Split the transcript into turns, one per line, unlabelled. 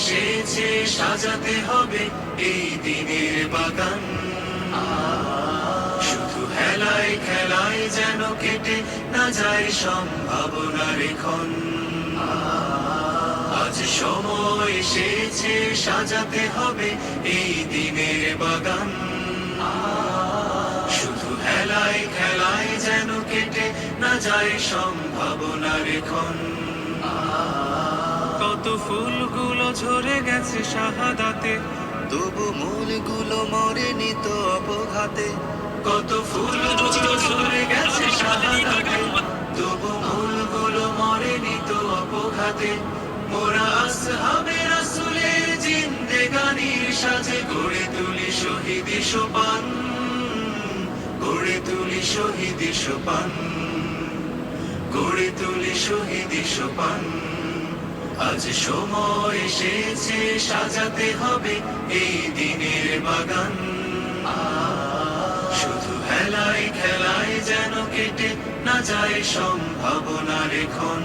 এসেছে, সাজাতে হবে এই দিনের বাগান। শুধু হেলায় খেলায় যেন কেটে না যায় সম্ভাবনার ক্ষণ। আজ সময় এসেছে, সাজাতে হবে এই দিনের বাগান। শুধু হেলায় খেলায় যেন কেটে না যায় সম্ভাবনার ক্ষণ।
কত ফুলগুলো ঝরে গেছে শাহাদাতে,
তবু মূলগুলো মরেনি তো অপঘাতে।
কত ফুলগুলো ঝরে গেছে শাহাদাতে, তবু মূলগুলো মরেনি তো অপঘাতে। মোরা আসহাবে রাসূলের জিন্দেগানির সাজে গড়ে তুলি শহীদি সোপান, গড়ে তুলি শহীদি সোপান, গড়ে তুলি শহীদি সোপান। আজ সময় এসেছে, সাজাতে হবে এই দিনের বাগান। শুধু হেলায় খেলায় যেন কেটে না যায় সম্ভাবনার ক্ষণ।